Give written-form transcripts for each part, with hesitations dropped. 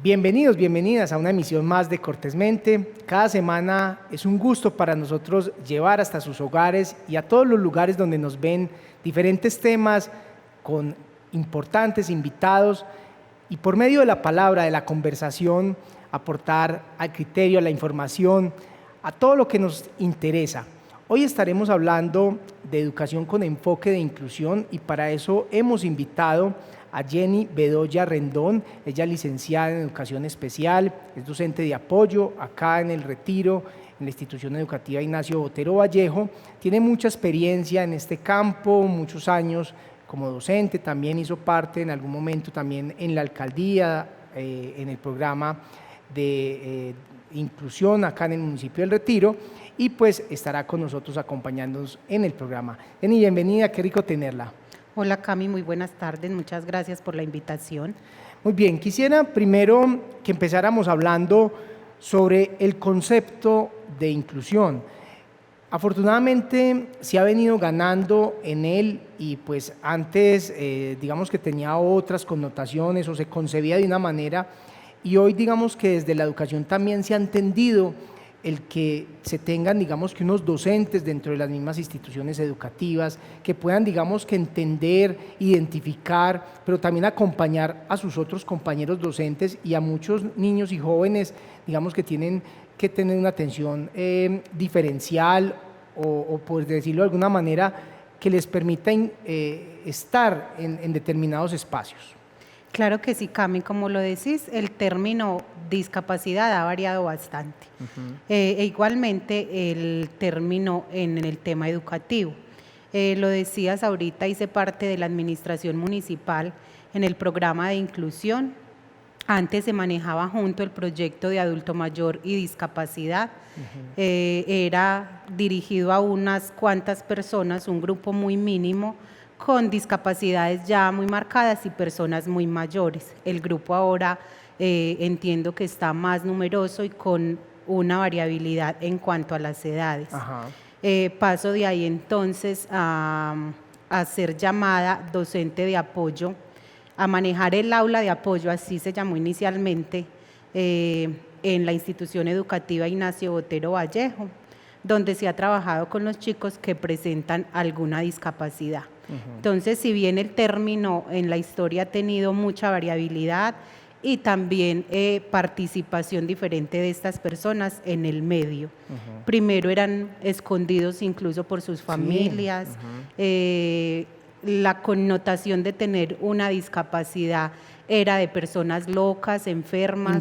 Bienvenidos, bienvenidas a una emisión más de Cortésmente. Cada semana es un gusto para nosotros llevar hasta sus hogares y a todos los lugares donde nos ven diferentes temas con importantes invitados y por medio de la palabra, de la conversación, aportar al criterio, a la información, a todo lo que nos interesa. Hoy estaremos hablando de educación con enfoque de inclusión y para eso hemos invitado a Jenny Bedoya Rendón. Ella es licenciada en Educación Especial, es docente de apoyo acá en El Retiro, en la institución educativa Ignacio Botero Vallejo. Tiene mucha experiencia en este campo, muchos años como docente, también hizo parte en algún momento también en la alcaldía, en el programa de inclusión acá en el municipio del Retiro, y pues estará con nosotros acompañándonos en el programa. Jenny, bienvenida, qué rico tenerla. Hola Cami, muy buenas tardes, muchas gracias por la invitación. Muy bien, quisiera primero que empezáramos hablando sobre el concepto de inclusión. Afortunadamente se ha venido ganando en él y pues antes digamos que tenía otras connotaciones o se concebía de una manera y hoy digamos que desde la educación también se ha entendido el que se tengan, digamos que unos docentes dentro de las mismas instituciones educativas que puedan, digamos que entender, identificar, pero también acompañar a sus otros compañeros docentes y a muchos niños y jóvenes, digamos que tienen que tener una atención diferencial o por decirlo de alguna manera, que les permita estar en determinados espacios. Claro que sí, Cami, como lo decís, el término discapacidad ha variado bastante. Igualmente el término en el tema educativo. Lo decías ahorita, hice parte de la administración municipal en el programa de inclusión. Antes se manejaba junto el proyecto de adulto mayor y discapacidad. Era dirigido a unas cuantas personas, un grupo muy mínimo, con discapacidades ya muy marcadas y personas muy mayores. El grupo ahora entiendo que está más numeroso y con una variabilidad en cuanto a las edades. Paso de ahí entonces a ser llamada docente de apoyo, a manejar el aula de apoyo, así se llamó inicialmente, en la institución educativa Ignacio Botero Vallejo, donde se ha trabajado con los chicos que presentan alguna discapacidad. Entonces, si bien el término en la historia ha tenido mucha variabilidad y también participación diferente de estas personas en el medio. Primero eran escondidos incluso por sus familias, la connotación de tener una discapacidad era de personas locas, enfermas.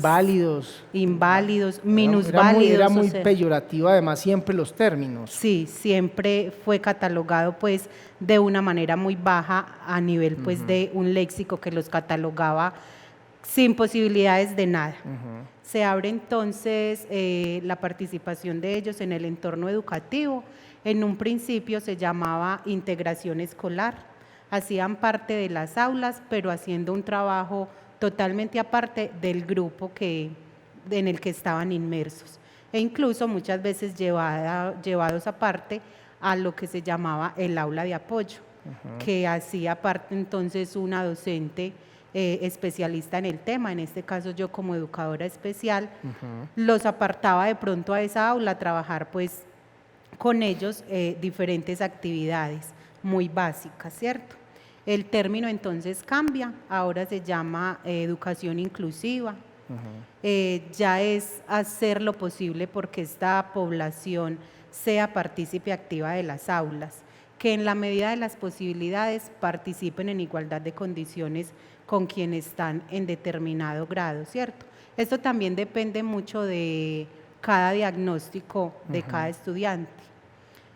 Inválidos, minusválidos. Era muy peyorativo además siempre los términos. Sí, siempre fue catalogado pues de una manera muy baja a nivel pues de un léxico que los catalogaba sin posibilidades de nada. Se abre entonces la participación de ellos en el entorno educativo. En un principio se llamaba integración escolar. Hacían parte de las aulas, pero haciendo un trabajo totalmente aparte del grupo en el que estaban inmersos. E incluso muchas veces llevados aparte a lo que se llamaba el aula de apoyo, que hacía parte entonces una docente especialista en el tema, en este caso yo como educadora especial, los apartaba de pronto a esa aula a trabajar pues con ellos diferentes actividades muy básicas, ¿cierto? El término entonces cambia, ahora se llama educación inclusiva. Ya es hacer lo posible porque esta población sea partícipe activa de las aulas, que en la medida de las posibilidades participen en igualdad de condiciones con quienes están en determinado grado, ¿cierto? Esto también depende mucho de cada diagnóstico de cada estudiante.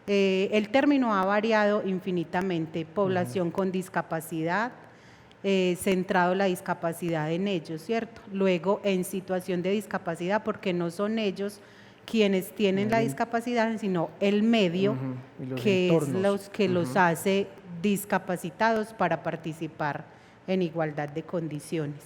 El término ha variado infinitamente, población con discapacidad, centrado la discapacidad en ellos, ¿cierto? Luego en situación de discapacidad, porque no son ellos quienes tienen la discapacidad, sino el medio que es los que los hace discapacitados para participar en igualdad de condiciones.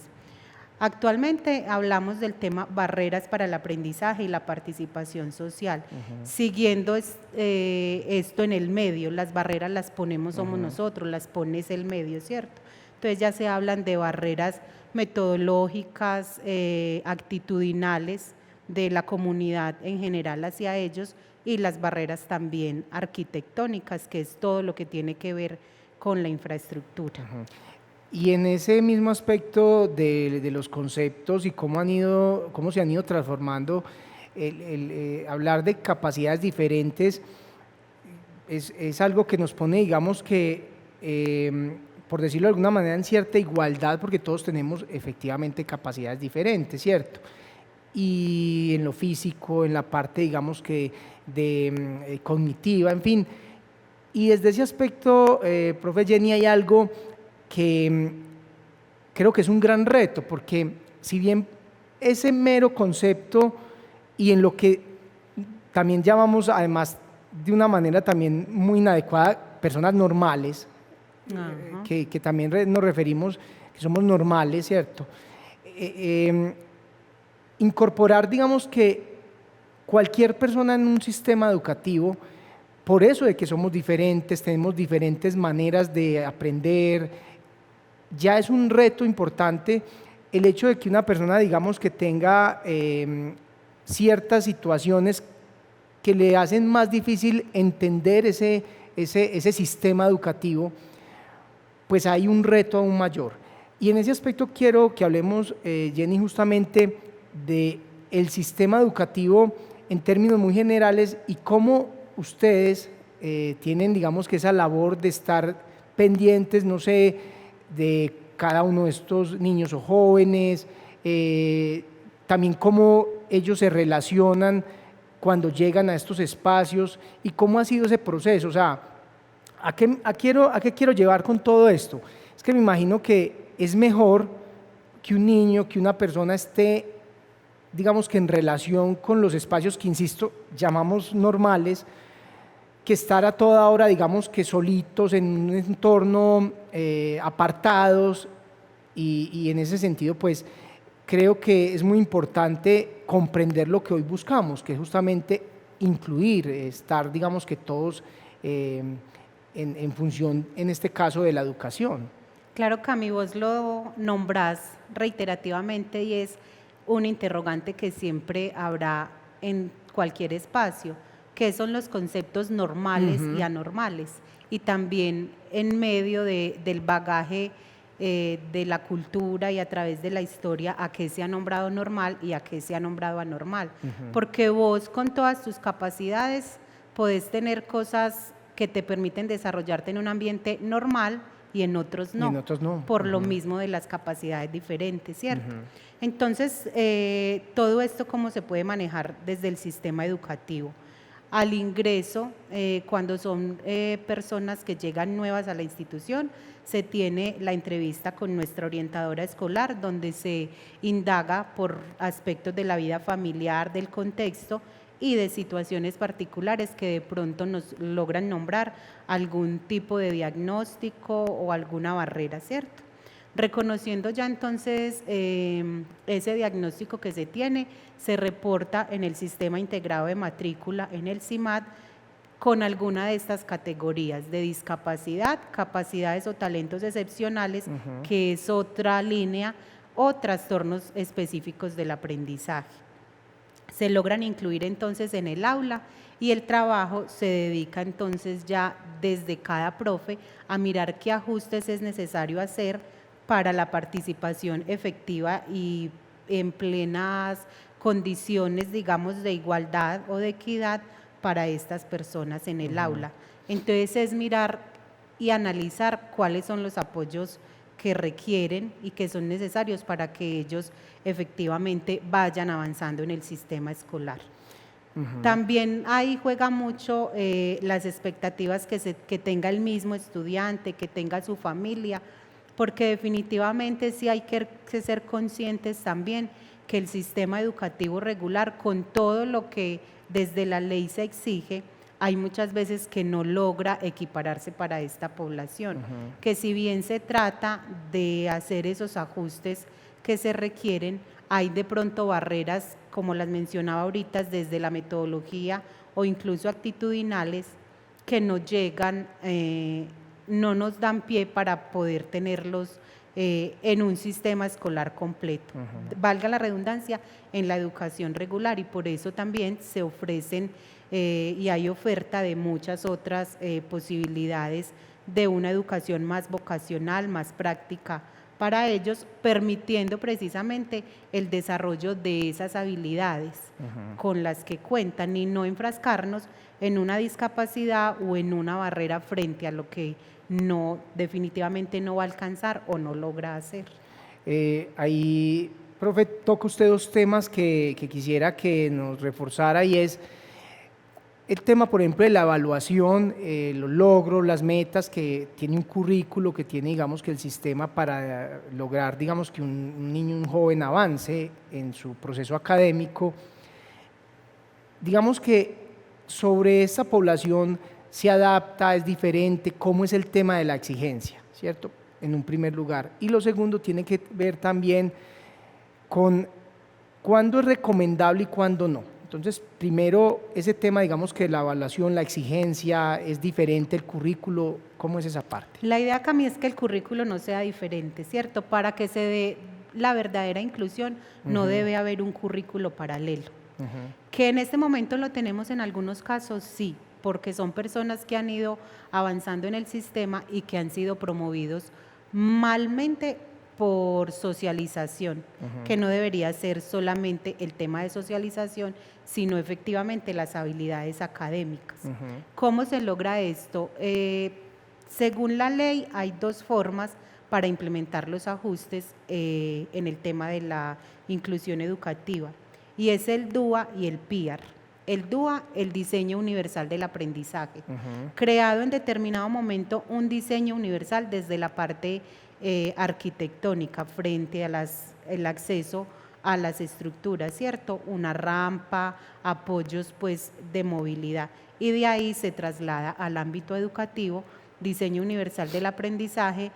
Actualmente hablamos del tema barreras para el aprendizaje y la participación social. Siguiendo esto en el medio, las barreras las ponemos somos nosotros, las pone el medio, ¿cierto? Entonces ya se hablan de barreras metodológicas, actitudinales de la comunidad en general hacia ellos y las barreras también arquitectónicas, que es todo lo que tiene que ver con la infraestructura. Y en ese mismo aspecto de los conceptos y cómo se han ido transformando, hablar de capacidades diferentes es algo que nos pone, digamos que, por decirlo de alguna manera, en cierta igualdad, porque todos tenemos efectivamente capacidades diferentes, ¿cierto? Y en lo físico, en la parte, digamos que, cognitiva, en fin. Y desde ese aspecto, profe Jenny, hay algo que creo que es un gran reto, porque si bien ese mero concepto y en lo que también llamamos, además de una manera también muy inadecuada, personas normales, que también nos referimos, que somos normales, ¿cierto? Incorporar, digamos que cualquier persona en un sistema educativo, por eso de que somos diferentes, tenemos diferentes maneras de aprender, ya es un reto importante el hecho de que una persona, digamos, que tenga ciertas situaciones que le hacen más difícil entender ese sistema educativo, pues hay un reto aún mayor. Y en ese aspecto quiero que hablemos, Jenny, justamente del sistema educativo en términos muy generales y cómo ustedes tienen, digamos, que esa labor de estar pendientes, no sé, de cada uno de estos niños o jóvenes, también cómo ellos se relacionan cuando llegan a estos espacios y cómo ha sido ese proceso. O sea, ¿a qué quiero llevar con todo esto? Es que me imagino que es mejor que un niño, que una persona esté, digamos que en relación con los espacios que, insisto, llamamos normales, que estar a toda hora, digamos que solitos en un entorno apartados, y en ese sentido, pues, creo que es muy importante comprender lo que hoy buscamos, que es justamente incluir, estar, digamos que todos en función, en este caso, de la educación. Claro, Cami, vos lo nombrás reiterativamente y es un interrogante que siempre habrá en cualquier espacio, que son los conceptos normales y anormales, y también en medio del bagaje de la cultura y a través de la historia, a qué se ha nombrado normal y a qué se ha nombrado anormal. Porque vos, con todas tus capacidades, podés tener cosas que te permiten desarrollarte en un ambiente normal y en otros no, por lo mismo de las capacidades diferentes, ¿cierto? Entonces, todo esto, ¿cómo se puede manejar desde el sistema educativo? Al ingreso, cuando son personas que llegan nuevas a la institución, se tiene la entrevista con nuestra orientadora escolar, donde se indaga por aspectos de la vida familiar, del contexto y de situaciones particulares que de pronto nos logran nombrar algún tipo de diagnóstico o alguna barrera, ¿cierto? Reconociendo ya entonces ese diagnóstico que se tiene, se reporta en el Sistema Integrado de Matrícula, en el SIMAD, con alguna de estas categorías de discapacidad, capacidades o talentos excepcionales, que es otra línea, o trastornos específicos del aprendizaje. Se logran incluir entonces en el aula y el trabajo se dedica entonces ya desde cada profe a mirar qué ajustes es necesario hacer para la participación efectiva y en plenas condiciones, digamos, de igualdad o de equidad para estas personas en el aula. Entonces es mirar y analizar cuáles son los apoyos que requieren y que son necesarios para que ellos efectivamente vayan avanzando en el sistema escolar. También ahí juega mucho las expectativas que tenga el mismo estudiante, que tenga su familia, porque definitivamente sí hay que ser conscientes también que el sistema educativo regular, con todo lo que desde la ley se exige, hay muchas veces que no logra equipararse para esta población, que si bien se trata de hacer esos ajustes que se requieren, hay de pronto barreras, como las mencionaba ahorita, desde la metodología o incluso actitudinales, que no llegan no nos dan pie para poder tenerlos en un sistema escolar completo, valga la redundancia, en la educación regular, y por eso también se ofrecen y hay oferta de muchas otras posibilidades de una educación más vocacional, más práctica para ellos, permitiendo precisamente el desarrollo de esas habilidades con las que cuentan y no enfrascarnos en una discapacidad o en una barrera frente a lo que definitivamente no va a alcanzar o no logra hacer. Ahí, profe, toca usted dos temas que quisiera que nos reforzara, y es el tema, por ejemplo, de la evaluación, los logros, las metas que tiene un currículo, que tiene, digamos, que el sistema para lograr, digamos, que un niño, un joven avance en su proceso académico. Digamos que sobre esta población se adapta, es diferente, cómo es el tema de la exigencia, ¿cierto? En un primer lugar. Y lo segundo tiene que ver también con cuándo es recomendable y cuándo no. Entonces, primero, ese tema, digamos que la evaluación, la exigencia, es diferente el currículo, ¿cómo es esa parte? La idea, Cami, es que el currículo no sea diferente, ¿cierto? Para que se dé la verdadera inclusión, no debe haber un currículo paralelo. Que en este momento lo tenemos en algunos casos, sí, porque son personas que han ido avanzando en el sistema y que han sido promovidos malmente por socialización, que no debería ser solamente el tema de socialización, sino efectivamente las habilidades académicas. ¿Cómo se logra esto? Según la ley, hay dos formas para implementar los ajustes en el tema de la inclusión educativa, y es el DUA y el PIAR. El DUA, el diseño universal del aprendizaje, creado en determinado momento un diseño universal desde la parte arquitectónica frente a el acceso a las estructuras, ¿cierto? Una rampa, apoyos pues de movilidad, y de ahí se traslada al ámbito educativo, diseño universal del aprendizaje,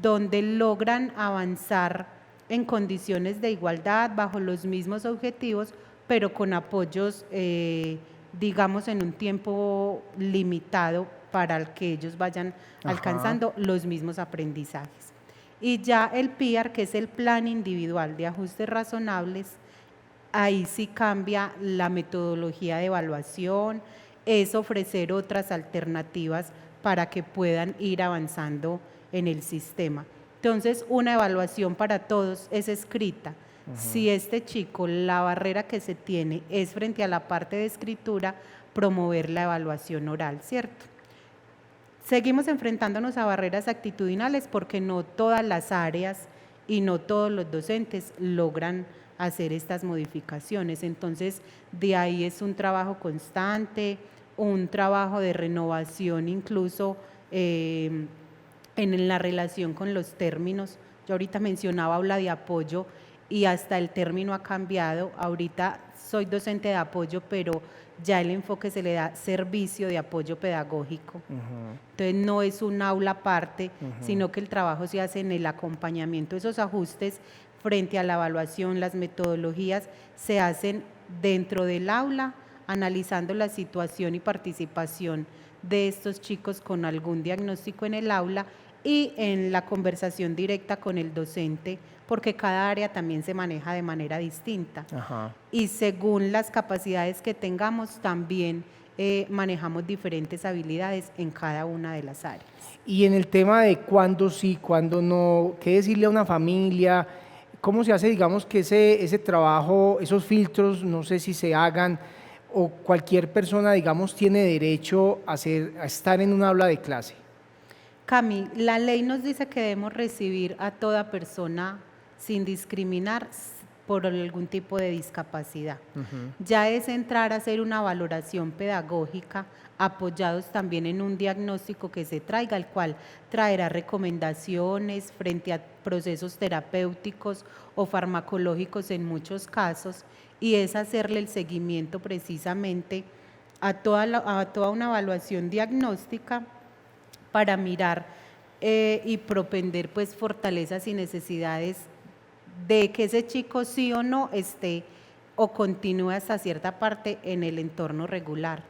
donde logran avanzar en condiciones de igualdad, bajo los mismos objetivos, pero con apoyos, digamos, en un tiempo limitado para que ellos vayan alcanzando los mismos aprendizajes. Y ya el PIAR, que es el Plan Individual de Ajustes Razonables, ahí sí cambia la metodología de evaluación, es ofrecer otras alternativas para que puedan ir avanzando en el sistema. Entonces, una evaluación para todos es escrita. Si este chico, la barrera que se tiene es frente a la parte de escritura, promover la evaluación oral, ¿cierto? Seguimos enfrentándonos a barreras actitudinales porque no todas las áreas y no todos los docentes logran hacer estas modificaciones. Entonces, de ahí es un trabajo constante, un trabajo de renovación incluso en la relación con los términos. Yo ahorita mencionaba aula de apoyo y hasta el término ha cambiado. Ahorita soy docente de apoyo, pero ya el enfoque se le da servicio de apoyo pedagógico. Entonces no es un aula aparte, sino que el trabajo se hace en el acompañamiento. Esos ajustes frente a la evaluación, las metodologías se hacen dentro del aula, analizando la situación y participación de estos chicos con algún diagnóstico en el aula y en la conversación directa con el docente, porque cada área también se maneja de manera distinta. Y según las capacidades que tengamos, también manejamos diferentes habilidades en cada una de las áreas. Y en el tema de cuándo sí, cuándo no, qué decirle a una familia, cómo se hace, digamos, que ese trabajo, esos filtros, no sé si se hagan, o cualquier persona, digamos, tiene derecho a estar en un aula de clase. Cami, la ley nos dice que debemos recibir a toda persona sin discriminar por algún tipo de discapacidad. Ya es entrar a hacer una valoración pedagógica, apoyados también en un diagnóstico que se traiga, el cual traerá recomendaciones frente a procesos terapéuticos o farmacológicos en muchos casos, y es hacerle el seguimiento precisamente a toda una evaluación diagnóstica para mirar y propender pues fortalezas y necesidades de que ese chico sí o no esté o continúe hasta cierta parte en el entorno regular.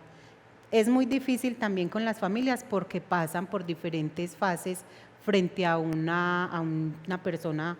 Es muy difícil también con las familias porque pasan por diferentes fases frente a una persona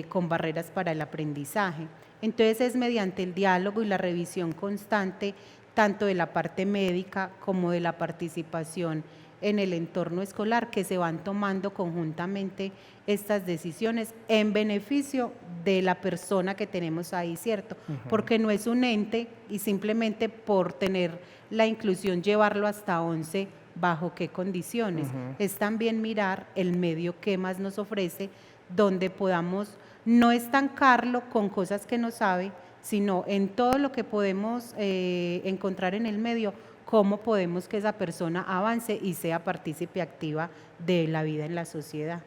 con barreras para el aprendizaje. Entonces es mediante el diálogo y la revisión constante, tanto de la parte médica como de la participación en el entorno escolar, que se van tomando conjuntamente estas decisiones en beneficio de la persona que tenemos ahí, ¿cierto? Porque no es un ente y simplemente por tener la inclusión llevarlo hasta 11, bajo qué condiciones. Es también mirar el medio que más nos ofrece, donde podamos no estancarlo con cosas que no sabe, sino en todo lo que podemos encontrar en el medio, cómo podemos que esa persona avance y sea partícipe activa de la vida en la sociedad.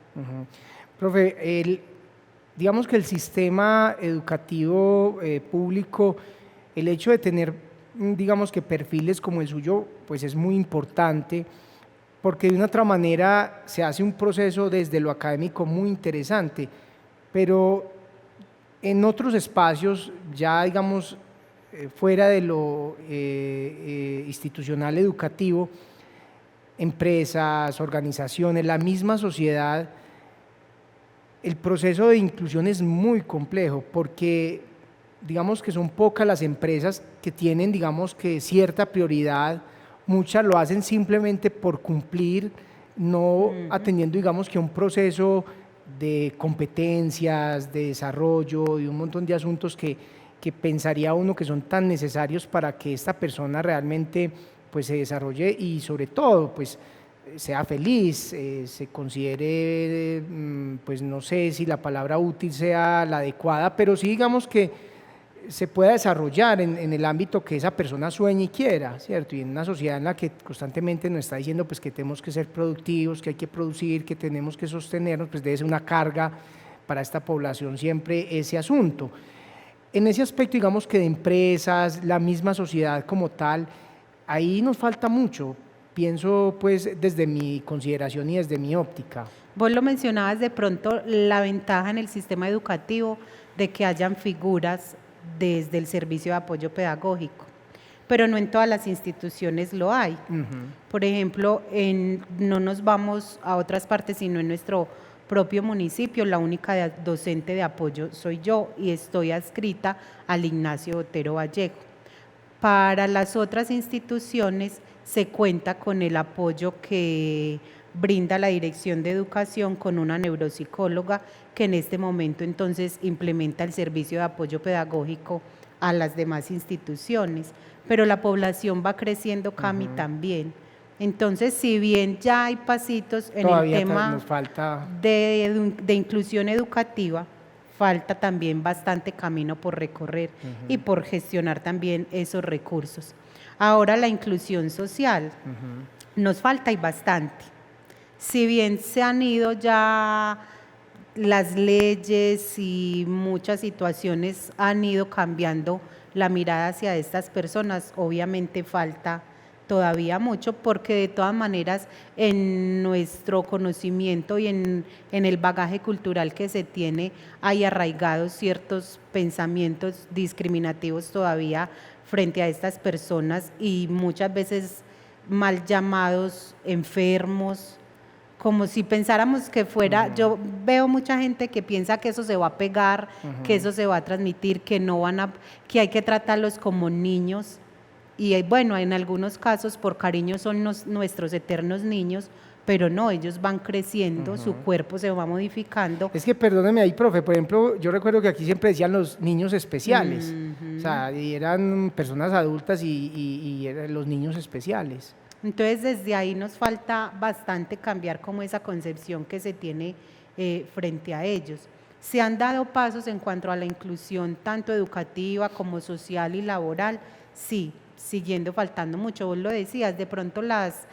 Profe, digamos que el sistema educativo público, el hecho de tener, digamos que perfiles como el suyo, pues es muy importante, porque de una otra manera se hace un proceso desde lo académico muy interesante, pero en otros espacios, ya digamos, fuera de lo institucional educativo, empresas, organizaciones, la misma sociedad, el proceso de inclusión es muy complejo porque digamos que son pocas las empresas que tienen, digamos que cierta prioridad, muchas lo hacen simplemente por cumplir, no atendiendo, digamos que un proceso de competencias, de desarrollo y un montón de asuntos que pensaría uno que son tan necesarios para que esta persona realmente pues se desarrolle y sobre todo pues sea feliz, se considere, pues no sé si la palabra útil sea la adecuada, pero sí digamos que se pueda desarrollar en el ámbito que esa persona sueñe y quiera, ¿cierto? Y en una sociedad en la que constantemente nos está diciendo pues que tenemos que ser productivos, que hay que producir, que tenemos que sostenernos, pues debe ser una carga para esta población siempre ese asunto. En ese aspecto, digamos que de empresas, la misma sociedad como tal, ahí nos falta mucho, pienso pues desde mi consideración y desde mi óptica. Vos lo mencionabas de pronto, la ventaja en el sistema educativo de que hayan figuras desde el servicio de apoyo pedagógico, pero no en todas las instituciones lo hay. Por ejemplo, no nos vamos a otras partes, sino en nuestro propio municipio, la única docente de apoyo soy yo y estoy adscrita al Ignacio Botero Vallejo. Para las otras instituciones se cuenta con el apoyo que brinda la Dirección de Educación con una neuropsicóloga que en este momento entonces implementa el servicio de apoyo pedagógico a las demás instituciones, pero la población va creciendo, Cami, también. Entonces, si bien ya hay pasitos en Todavía el tema nos falta de inclusión educativa, falta también bastante camino por recorrer y por gestionar también esos recursos. Ahora la inclusión social, nos falta y bastante. Si bien se han ido ya las leyes y muchas situaciones han ido cambiando la mirada hacia estas personas, obviamente falta todavía mucho, porque de todas maneras en nuestro conocimiento y en el bagaje cultural que se tiene hay arraigados ciertos pensamientos discriminativos todavía frente a estas personas y muchas veces mal llamados enfermos, como si pensáramos que fuera, yo veo mucha gente que piensa que eso se va a pegar, que eso se va a transmitir, que hay que tratarlos como niños. Y bueno, en algunos casos por cariño son nuestros eternos niños, pero no, ellos van creciendo, su cuerpo se va modificando. Es que perdóneme ahí, profe, por ejemplo, yo recuerdo que aquí siempre decían los niños especiales, o sea, y eran personas adultas y eran los niños especiales. Entonces desde ahí nos falta bastante cambiar como esa concepción que se tiene frente a ellos. Se han dado pasos en cuanto a la inclusión tanto educativa como social y laboral, sí, siguiendo faltando mucho, vos lo decías, de pronto las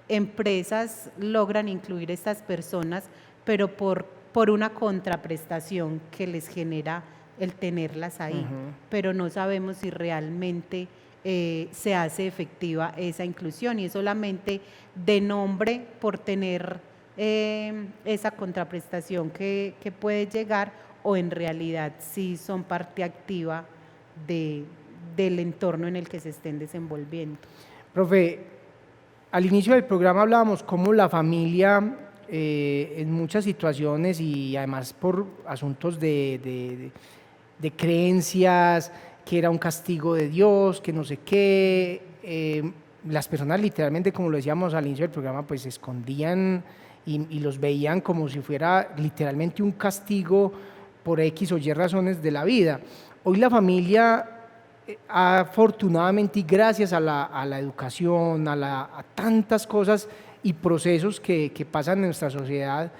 empresas logran incluir estas personas, pero por una contraprestación que les genera el tenerlas ahí, pero no sabemos si realmente se hace efectiva esa inclusión y es solamente de nombre por tener esa contraprestación que puede llegar o en realidad sí son parte activa del entorno en el que se estén desenvolviendo. Profe, al inicio del programa hablábamos cómo la familia en muchas situaciones y además por asuntos de creencias, que era un castigo de Dios, que no sé qué, las personas literalmente, como lo decíamos al inicio del programa, pues se escondían y los veían como si fuera literalmente un castigo por X o Y razones de la vida. Hoy la familia, afortunadamente y gracias a la educación, a tantas cosas y procesos que pasan en nuestra sociedad,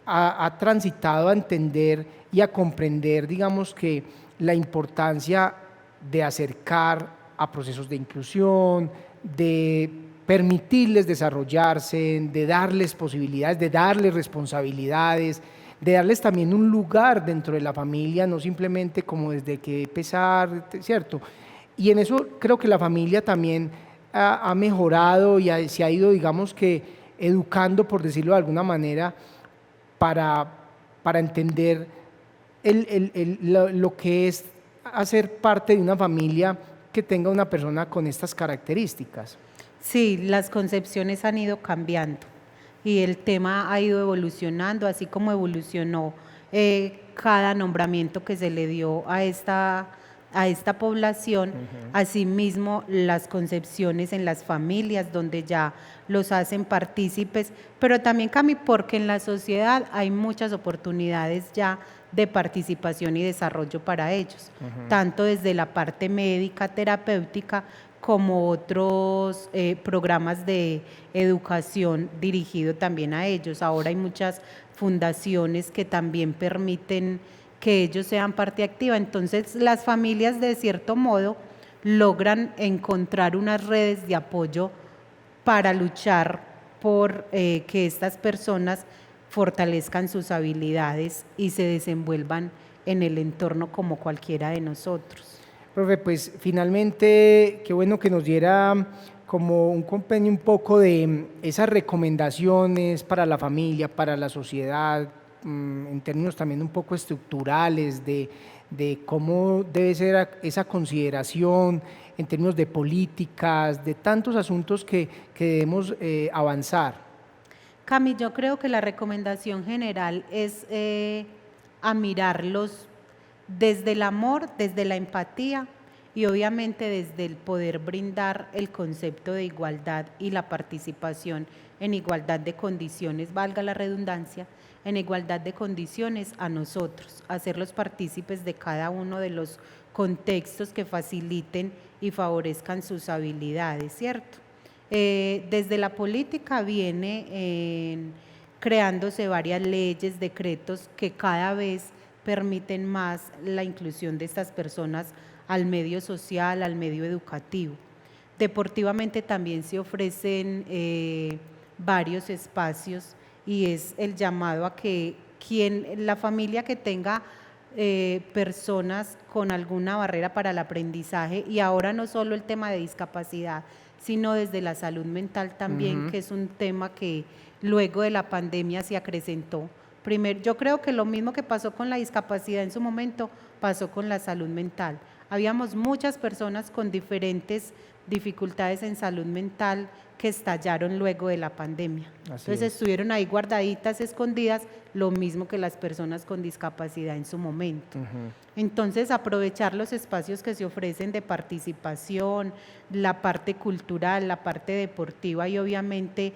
ha transitado a entender y a comprender, digamos, que la importancia de acercar a procesos de inclusión, de permitirles desarrollarse, de darles posibilidades, de darles responsabilidades, de darles también un lugar dentro de la familia, no simplemente como desde que pesar, ¿cierto? Y en eso creo que la familia también ha mejorado y se ha ido, digamos que, educando, por decirlo de alguna manera, para entender lo que es hacer parte de una familia que tenga una persona con estas características. Sí, las concepciones han ido cambiando y el tema ha ido evolucionando, así como evolucionó cada nombramiento que se le dio a esta población, asimismo las concepciones en las familias donde ya los hacen partícipes, pero también, Cami, porque en la sociedad hay muchas oportunidades ya de participación y desarrollo para ellos, tanto desde la parte médica, terapéutica, como otros programas de educación dirigido también a ellos. Ahora hay muchas fundaciones que también permiten que ellos sean parte activa. Entonces, las familias, de cierto modo, logran encontrar unas redes de apoyo para luchar por que estas personas fortalezcan sus habilidades y se desenvuelvan en el entorno como cualquiera de nosotros. Profe, pues finalmente, qué bueno que nos diera como un compendio un poco de esas recomendaciones para la familia, para la sociedad, en términos también un poco estructurales, de cómo debe ser esa consideración en términos de políticas, de tantos asuntos que debemos avanzar. Cami, yo creo que la recomendación general es a mirarlos desde el amor, desde la empatía y obviamente desde el poder brindar el concepto de igualdad y la participación en igualdad de condiciones, valga la redundancia, en igualdad de condiciones a nosotros, hacerlos partícipes de cada uno de los contextos que faciliten y favorezcan sus habilidades, ¿cierto? Desde la política viene creándose varias leyes, decretos que cada vez permiten más la inclusión de estas personas al medio social, al medio educativo. Deportivamente también se ofrecen varios espacios y es el llamado a que la familia que tenga personas con alguna barrera para el aprendizaje, y ahora no solo el tema de discapacidad, sino desde la salud mental también, que es un tema que luego de la pandemia se acrecentó. Primero, yo creo que lo mismo que pasó con la discapacidad en su momento, pasó con la salud mental. Habíamos muchas personas con diferentes dificultades en salud mental que estallaron luego de la pandemia. Entonces estuvieron ahí guardaditas, escondidas, lo mismo que las personas con discapacidad en su momento. Entonces, aprovechar los espacios que se ofrecen de participación, la parte cultural, la parte deportiva y obviamente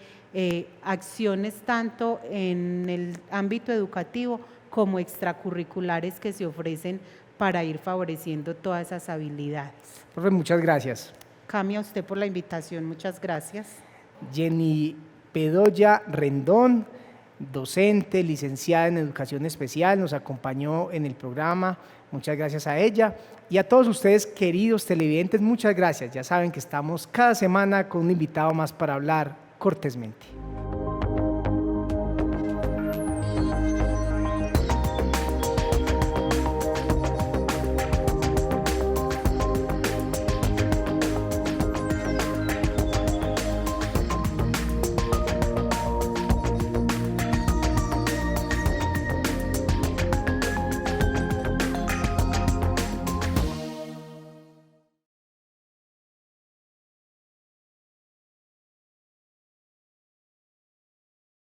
acciones tanto en el ámbito educativo como extracurriculares que se ofrecen para ir favoreciendo todas esas habilidades. Profe, muchas gracias. Cami, a usted por la invitación, muchas gracias. Jenny Bedoya Rendón, docente, licenciada en Educación Especial, nos acompañó en el programa, muchas gracias a ella. Y a todos ustedes, queridos televidentes, muchas gracias. Ya saben que estamos cada semana con un invitado más para hablar cortésmente.